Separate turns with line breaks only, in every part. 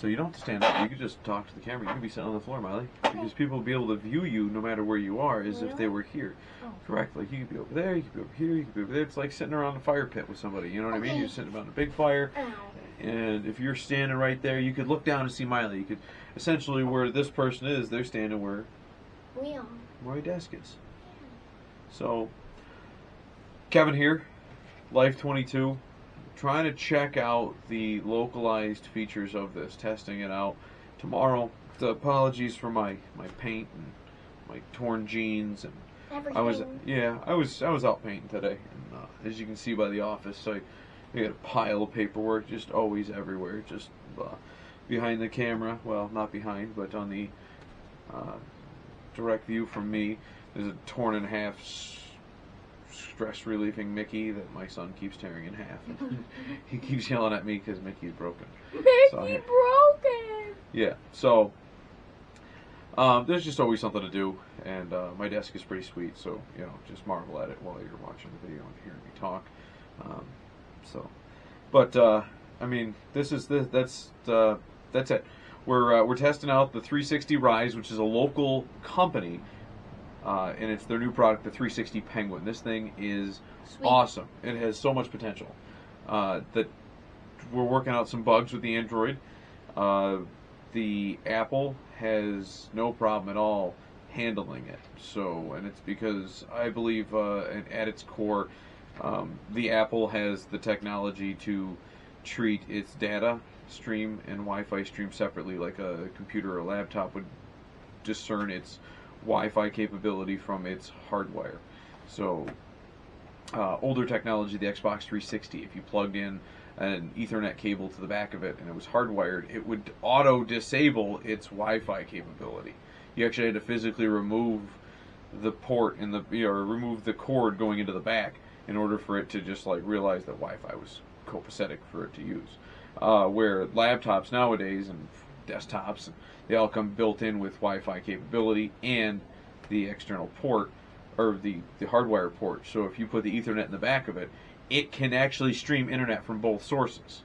So you don't have to stand up. You can just talk to the camera. You can be sitting on the floor, Miley. Because people will be able to view you no matter where you are as if they were here.
Oh.
Correct? Like, you could be over there, you could be over here, you could be over there. It's like sitting around a fire pit with somebody. You know what I mean? You're sitting around a big fire. And if you're standing right there, you could look down and see Miley. You could, essentially, where this person is, they're standing where
We are.
my desk is. So, Kevin here, Life22. Trying to check out the localized features of this, testing it out tomorrow. The apologies for my paint and my torn jeans, and
Everything.
I was out painting today, and as you can see by the office, I got a pile of paperwork just always everywhere, just behind the camera. Well, not behind, but on the direct view from me. There's a torn in half stress relieving Mickey that my son keeps tearing in half. He keeps yelling at me because Mickey's broken.
Mickey broken!
Yeah, so there's just always something to do, and my desk is pretty sweet, so you know, just marvel at it while you're watching the video and hearing me talk. I mean, that's it. We're testing out the 360 Rise, which is a local company. And it's their new product, the 360 Penguin. This thing is awesome. It has so much potential. That we're working out some bugs with the Android. The Apple has no problem at all handling it. So, and it's because I believe at its core, the Apple has the technology to treat its data stream and Wi-Fi stream separately, like a computer or laptop would discern its Wi-Fi capability from its hardwire. So older technology, the Xbox 360, if you plugged in an Ethernet cable to the back of it and it was hardwired, it would auto-disable its Wi-Fi capability. You actually had to physically remove the port in the, or remove the cord going into the back in order for it to just like realize that Wi-Fi was copacetic for it to use. Where laptops nowadays and desktops, they all come built in with Wi-Fi capability and the external port, or the hardwire port. So if you put the Ethernet in the back of it, it can actually stream internet from both sources.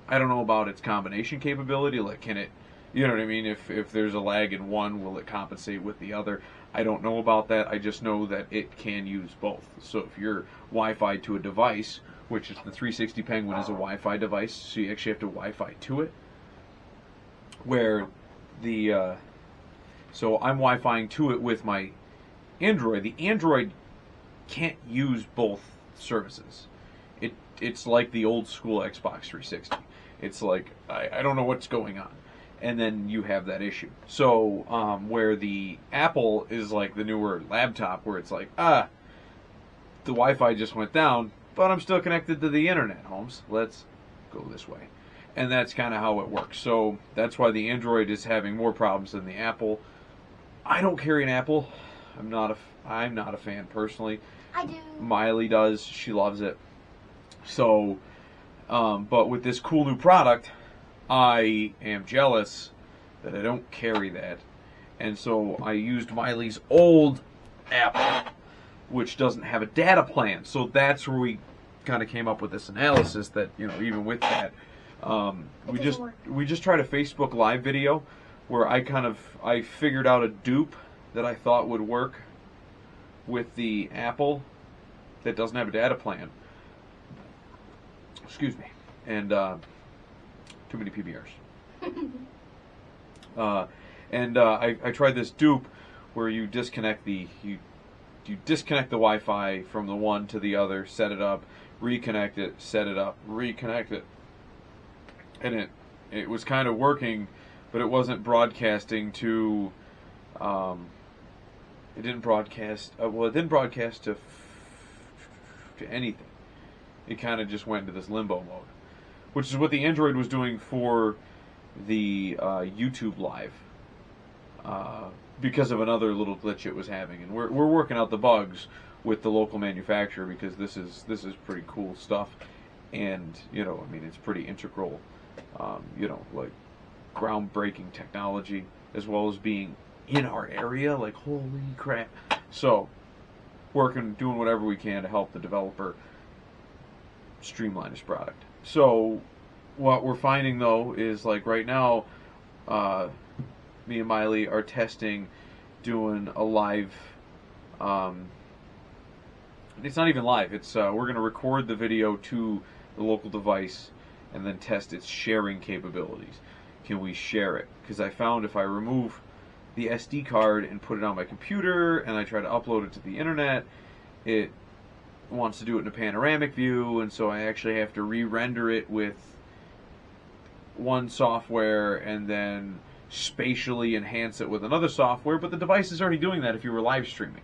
I don't know about its combination capability, like can it, you know what I mean, if there's a lag in one, will it compensate with the other? I don't know about that. I just know that it can use both. So if you're Wi-Fi to a device, which is the 360 Penguin is a Wi-Fi device, so you actually have to Wi-Fi to it. Where the so I'm Wi-Fiing to it with my Android. The Android can't use both services. It's like the old school Xbox 360. It's like I don't know what's going on, and then you have that issue. So where the Apple is like the newer laptop, where it's like the Wi-Fi just went down, but I'm still connected to the internet, Holmes. Let's go this way. And that's kind of how it works. So that's why the Android is having more problems than the Apple. I don't carry an Apple. I'm not a fan personally.
I do.
Miley does. She loves it. So, but with this cool new product, I am jealous that I don't carry that. And so I used Miley's old Apple, which doesn't have a data plan. So that's where we kind of came up with this analysis that, you know, even with that, we just tried a Facebook Live video where I figured out a dupe that I thought would work with the Apple that doesn't have a data plan. Excuse me. And too many PBRs. I tried this dupe where you disconnect the you disconnect the Wi-Fi from the one to the other, set it up, reconnect it, set it up, reconnect it. And it was kind of working, but it wasn't broadcasting to, it didn't broadcast, it didn't broadcast to anything. It kind of just went into this limbo mode, which is what the Android was doing for the YouTube Live, because of another little glitch it was having. And we're working out the bugs with the local manufacturer, because this is pretty cool stuff. And, you know, I mean, it's pretty integral, you know, like groundbreaking technology, as well as being in our area. Like, holy crap. So, doing whatever we can to help the developer streamline his product. So, what we're finding, though, is like right now, me and Miley are testing doing a live. It's not even live. It's we're going to record the video to the local device and then test its sharing capabilities. Can we share it? Because I found if I remove the SD card and put it on my computer and I try to upload it to the internet, it wants to do it in a panoramic view, and so I actually have to re-render it with one software and then spatially enhance it with another software, but the device is already doing that if you were live streaming.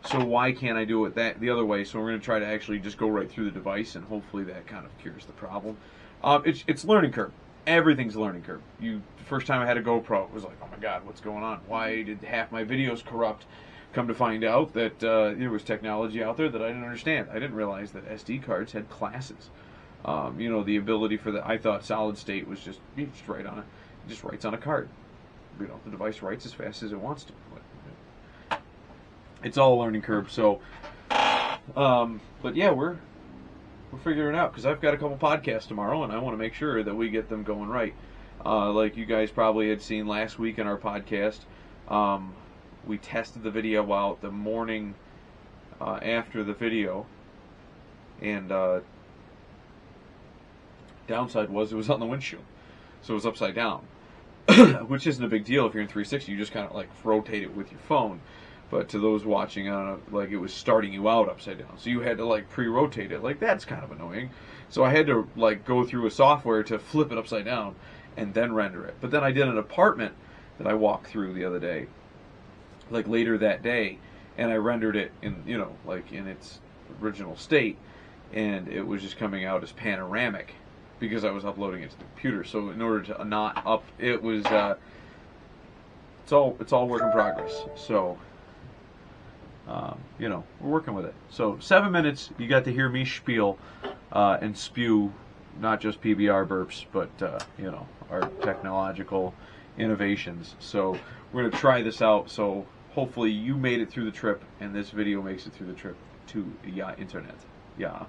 So why can't I do it the other way? So we're going to try to actually just go right through the device, and hopefully that kind of cures the problem. It's learning curve. Everything's a learning curve. The first time I had a GoPro, it was like, oh my god, what's going on? Why did half my videos corrupt? Come to find out that there was technology out there that I didn't understand. I didn't realize that SD cards had classes. The ability for I thought solid state was just write on it just writes on a card. The device writes as fast as it wants to. But it's all a learning curve. So, but yeah, we're figuring it out because I've got a couple podcasts tomorrow, and I want to make sure that we get them going right. Like you guys probably had seen last week in our podcast, we tested the video out the morning after the video, and downside was it was on the windshield, so it was upside down, which isn't a big deal if you're in 360. You just kind of like rotate it with your phone. But to those watching on it was starting you out upside down, so you had to like pre-rotate it. Like that's kind of annoying. So I had to like go through a software to flip it upside down and then render it. But then I did an apartment that I walked through the other day, like later that day, and I rendered it in in its original state, and it was just coming out as panoramic because I was uploading it to the computer. So in order to not up, it was it's all work in progress. So. We're working with it. So 7 minutes, you got to hear me spiel and spew not just PBR burps, but our technological innovations. So we're going to try this out. So hopefully you made it through the trip, and this video makes it through the trip to the internet. Yeah.